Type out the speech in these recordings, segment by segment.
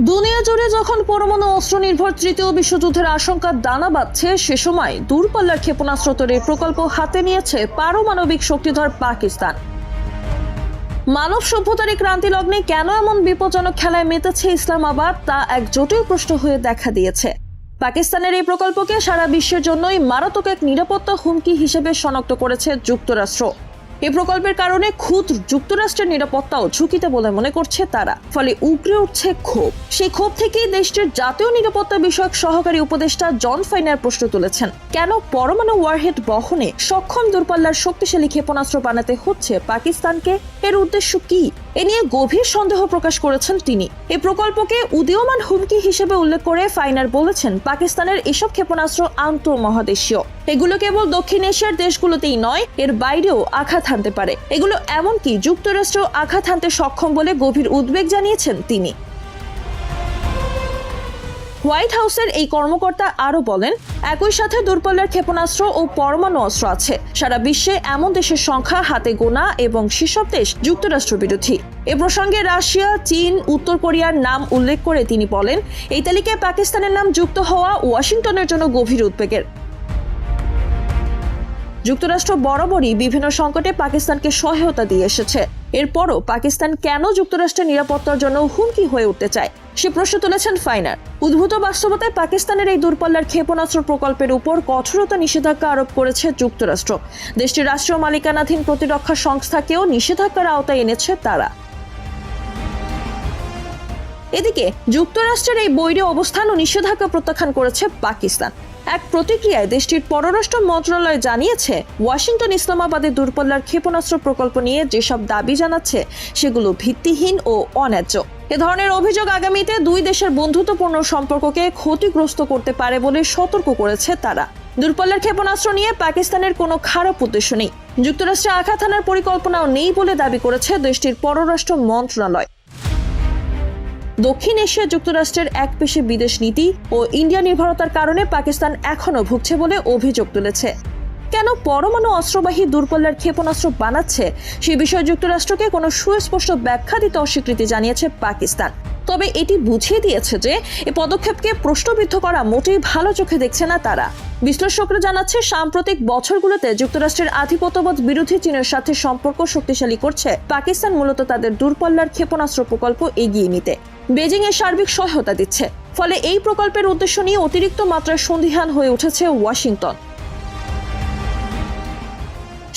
দুনিয়া জুড়ে যখন পরমাণু অস্ত্র নির্ভর তৃতীয় বিশ্বযুদ্ধের আশঙ্কা দানা বাঁধছে, সে সময় দূরপাল্লার ক্ষেপণাস্ত্র তৈরির প্রকল্প হাতে নিয়েছে পারমাণবিক শক্তিধর পাকিস্তান। মানব সভ্যতার এই ক্রান্তি লগ্নে কেন এমন বিপজ্জনক খেলায় মেতেছে ইসলামাবাদ, তা এক জটিল প্রশ্ন হয়ে দেখা দিয়েছে। পাকিস্তানের এই প্রকল্পকে সারা বিশ্বের জন্যই মারাত্মক এক নিরাপত্তা হুমকি হিসেবে শনাক্ত করেছে যুক্তরাষ্ট্র। এই প্রকল্পের কারণে খুদ যুক্তরাষ্ট্রের নিরাপত্তাও ঝুঁকিতে বলে মনে করছে তারা। ফলে উগরে উঠছে ক্ষোভ। সেই ক্ষোভ থেকেই দেশটির জাতীয় নিরাপত্তা বিষয়ক সহকারী উপদেষ্টা জন ফাইনার প্রশ্ন তুলেছেন, কেন পরমাণু ওয়ারহেড বহনে সক্ষম দূরপাল্লার শক্তিশালী ক্ষেপণাস্ত্র বানাতে হচ্ছে পাকিস্তানকে? এর উদ্দেশ্য কি? এ নিয়ে গভীর সন্দেহ প্রকাশ করেছেন তিনি। এই প্রকল্পকে উদীয়মান হুমকি হিসেবে উল্লেখ করে ফাইনার বলেছেন, পাকিস্তানের এসব ক্ষেপণাস্ত্র আন্তঃমহাদেশীয়। এগুলো কেবল দক্ষিণ এশিয়ার দেশগুলোতেই নয়, এর বাইরেও আঘাত হানতে পারে। এগুলো এমনকি যুক্তরাষ্ট্র আঘাত হানতে সক্ষম বলে গভীর উদ্বেগ জানিয়েছেন তিনি। হোয়াইট হাউসের এই কর্মকর্তা আরো বলেন, একই সাথে দূরপাল্লার ক্ষেপণাস্ত্র ও পরমাণু অস্ত্র আছে। সারা বিশ্বে এমন দেশের সংখ্যা হাতে গোনা এবং সেসব দেশ যুক্তরাষ্ট্র বিরোধী। এ প্রসঙ্গে রাশিয়া, চীন, উত্তর কোরিয়ার নাম উল্লেখ করে তিনি বলেন, এই তালিকায় পাকিস্তানের নাম যুক্ত হওয়া ওয়াশিংটনের জন্য গভীর উদ্বেগের। যুক্তরাষ্ট্র বরাবরই বিভিন্ন সংকটে পাকিস্তানকে সহায়তা দিয়ে এসেছে। এরপরও পাকিস্তান কেন যুক্তরাষ্ট্রের নিরাপত্তার জন্য হুমকি হয়ে উঠতে চায়, সে প্রশ্ন তুলেছেন ফাইনার। উদ্ভূত বাস্তবতায় পাকিস্তানের এই দূরপাল্লার ক্ষেপণাস্ত্র প্রকল্পের উপর কঠোরতা নিষেধাজ্ঞা আরোপ করেছে যুক্তরাষ্ট্র। দেশটির রাষ্ট্রীয় মালিকানাধীন প্রতিরক্ষা সংস্থাকেও নিষেধাজ্ঞার আওতায় এনেছে তারা। এদিকে যুক্তরাষ্ট্রের এই বৈরী অবস্থান ও নিষেধাজ্ঞা প্রত্যাখ্যান করেছে পাকিস্তান। এক প্রতিক্রিয়ায় দেশটির পররাষ্ট্র মন্ত্রণালয় জানিয়েছে, ওয়াশিংটন ইসলামাবাদের দূরপাল্লার ক্ষেপণাস্ত্র প্রকল্প নিয়ে যেসব দাবি জানাচ্ছে সেগুলো ভিত্তিহীন ও অন্যায্য। এ ধরনের অভিযোগ আগামীতে দুই দেশের বন্ধুত্বপূর্ণ সম্পর্ককে ক্ষতিগ্রস্ত করতে পারে বলে সতর্ক করেছে তারা। দূরপাল্লার ক্ষেপণাস্ত্র নিয়ে পাকিস্তানের কোনো খারাপ উদ্দেশ্য নেই, যুক্তরাষ্ট্রে আঘাত হানার পরিকল্পনাও নেই বলে দাবি করেছে দেশটির পররাষ্ট্র মন্ত্রণালয়। দক্ষিণ এশিয়া যুক্তরাষ্ট্রের একপেশে বিদেশ নীতি ও ইন্ডিয়া নির্ভরতার কারণে পাকিস্তান এখনও ভুগছে বলে অভিযোগ তুলেছে। কেন পরমাণু অস্ত্রবাহী দূরপাল্লার ক্ষেপণাস্ত্র বানাচ্ছে সে বিষয়ে যুক্তরাষ্ট্রকে কোনো সুস্পষ্ট ব্যাখ্যা দিতে অস্বীকৃতি জানিয়েছে পাকিস্তান। তবে এটি বুঝিয়ে দিয়েছে যে এ পদক্ষেপকে প্রশ্নবিদ্ধ করা মোটেই ভালো চোখে দেখছে না তারা। বিশ্লেষকরা জানাচ্ছে, সাম্প্রতিক বছরগুলোতে যুক্তরাষ্ট্রের আধিপত্যবাদ বিরোধী চীনের সাথে সম্পর্ক শক্তিশালী করছে পাকিস্তান, মূলত তাদের দূরপাল্লার ক্ষেপণাস্ত্র প্রকল্প এগিয়ে নিতে বেজিং এর সার্বিক সহায়তা দিচ্ছে। ফলে এই প্রকল্পের উদ্দেশ্য নিয়ে অতিরিক্ত মাত্রায় সন্দিহান হয়ে উঠেছে ওয়াশিংটন।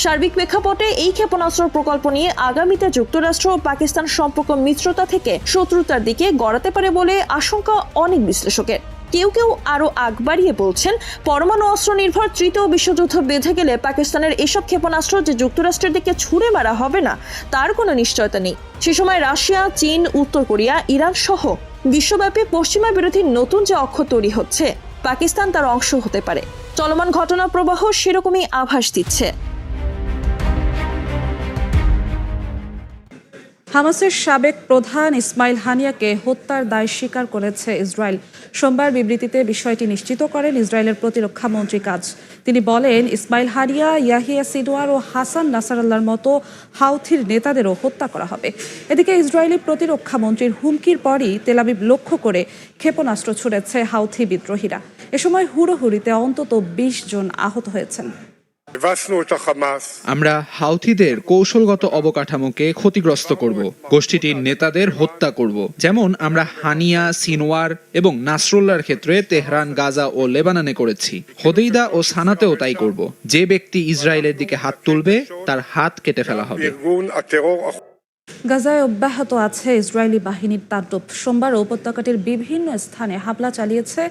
সার্বিক প্রেক্ষাপটে এই ক্ষেপণাস্ত্র প্রকল্প নিয়ে আগামীতে যুক্তরাষ্ট্র ও পাকিস্তান সম্পর্ক মিত্রতা থেকে শত্রুতার দিকে গড়াতে পারে বলে আশঙ্কা অনেক বিশ্লেষকের। কেউ কেউ আরো আগ বাড়িয়ে বলছেন, পরমাণু অস্ত্র নির্ভর তৃতীয় বিশ্বযুদ্ধ বেঁধে গেলে পাকিস্তানের এসব ক্ষেপণাস্ত্র যে যুক্তরাষ্ট্রের দিকে ছুড়ে মারা হবে না তার কোনো নিশ্চয়তা নেই। সে সময় রাশিয়া, চীন, উত্তর কোরিয়া, ইরান সহ বিশ্বব্যাপী পশ্চিমা বিরোধী নতুন যে অক্ষ তৈরি হচ্ছে, পাকিস্তান তার অংশ হতে পারে। চলমান ঘটনা প্রবাহ সেরকমই আভাস দিচ্ছে। হামাসের সাবেক প্রধান ইসমাইল হানিয়াকে হত্যার দায় স্বীকার করেছে ইসরায়েল। সোমবার বিবৃতিতে বিষয়টি নিশ্চিত করেন ইসরায়েলের প্রতিরক্ষা মন্ত্রী কাজ। তিনি বলেন, ইসমাইল হানিয়া, ইয়াহিয়া সিনওয়ার ও হাসান নাসারাল্লাহর মতো হাউথির নেতাদেরও হত্যা করা হবে। এদিকে ইসরায়েলি প্রতিরক্ষা মন্ত্রীর হুমকির পরই তেল আবিব লক্ষ্য করে ক্ষেপণাস্ত্র ছুড়েছে হাউথি বিদ্রোহীরা। এ সময় হুড়োহুড়িতে অন্তত 20 জন আহত হয়েছেন। আমরা হাউথিদের কৌশলগত অবকাঠামোকে ক্ষতিগ্রস্ত করব, গোষ্ঠীটির নেতাদের হত্যা করব, যেমন আমরা হানিয়া, সিনওয়ার এবং নাসরুল্লাহর ক্ষেত্রে তেহরান, গাজা ও লেবাননে করেছি। হোদেইদা ও সানাতেও তাই করব। যে ব্যক্তি ইসরায়েলের দিকে হাত তুলবে তার হাত কেটে ফেলা হবে। গাজায় অব্যাহত আছে ইসরায়েলি বাহিনীর তাণ্ডব। সোমবার উপত্যকাটির বিভিন্ন স্থানে হামলা চালিয়েছে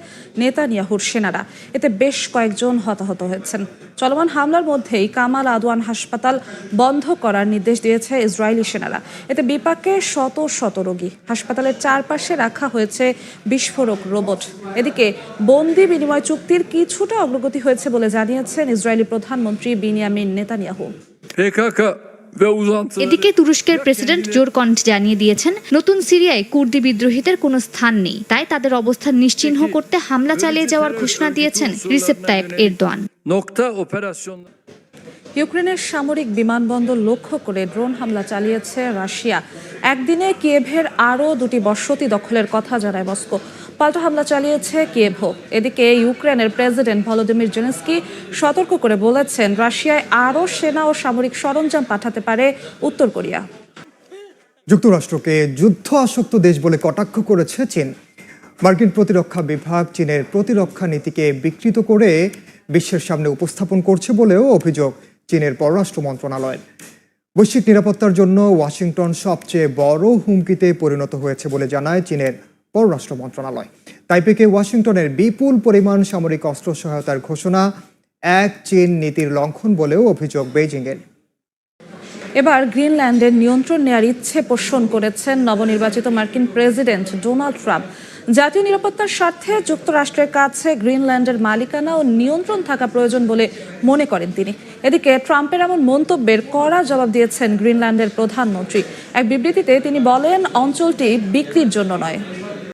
নেতানিয়াহুর সেনারা। এতে বেশ কয়েকজন হতাহত হয়েছেন। চলমান হামলার মধ্যেই কামাল আদওয়ান হাসপাতাল বন্ধ করার নির্দেশ দিয়েছে ইসরায়েলি সেনারা। এতে বিপাকে শত শত রোগী। হাসপাতালের চারপাশে রাখা হয়েছে বিস্ফোরক রোবট। এদিকে বন্দি বিনিময় চুক্তির কিছুটা অগ্রগতি হয়েছে বলে জানিয়েছেন ইসরায়েলি প্রধানমন্ত্রী বিনিয়ামিন নেতানিয়াহু। এদিকে তুরস্কের প্রেসিডেন্ট জোর কণ্ঠে জানিয়ে দিয়েছেন, নতুন সিরিয়ায় কুর্দি বিদ্রোহীদের কোনো স্থান নেই, তাই তাদের অবস্থান নিশ্চিহ্ন করতে হামলা চালিয়ে যাওয়ার ঘোষণা দিয়েছেন রিসেপ তাইপ এরদোয়ান। ইউক্রেনের সামরিক বিমানবন্দর লক্ষ্য করে ড্রোন হামলা চালিয়েছে রাশিয়া। একদিনে কিয়েভের আরও 2টি বসতি দখলের কথা জানায় মস্কো। পাল্টা হামলা চালিয়েছে কিয়েভও। এদিকে ইউক্রেনের প্রেসিডেন্ট ভলোদিমির জেলেনস্কি সতর্ক করে বলেছেন, রাশিয়ায় আরও সেনা ও সামরিক সরঞ্জাম পাঠাতে পারে উত্তর কোরিয়া। যুক্তরাষ্ট্রকে যুদ্ধ আসক্ত দেশ বলে কটাক্ষ করেছে চীন। মার্কিন প্রতিরক্ষা বিভাগ চীনের প্রতিরক্ষা নীতিকে বিকৃত করে বিশ্বের সামনে উপস্থাপন করছে বলেও অভিযোগ চীনের পররাষ্ট্র মন্ত্রণালয়ের। বৈশ্বিক নিরাপত্তার জন্য ওয়াশিংটন সবচেয়ে বড় হুমকিতে পরিণত হয়েছে বলে জানায় চীনের পররাষ্ট্র মন্ত্রণালয়। তাইপেকে ওয়াশিংটনের বিপুল পরিমাণ সামরিক অস্ত্র সহায়তার ঘোষণা এক চীন নীতির লঙ্ঘন বলেও অভিযোগ বেইজিংয়ের। এবার গ্রিনল্যান্ডের নিয়ন্ত্রণ নেওয়ার ইচ্ছে পোষণ করেছেন নবনির্বাচিত মার্কিন প্রেসিডেন্ট ডোনাল্ড ট্রাম্প। জাতীয় নিরাপত্তার স্বার্থে যুক্তরাষ্ট্রের কাছে গ্রিনল্যান্ডের মালিকানা ও নিয়ন্ত্রণ থাকা প্রয়োজন বলে মনে করেন তিনি। এদিকে ট্রাম্পের এমন মন্তব্যের কড়া জবাব দিয়েছেন গ্রিনল্যান্ডের প্রধানমন্ত্রী। এক বিবৃতিতে তিনি বলেন, অঞ্চলটি বিক্রির জন্য নয়।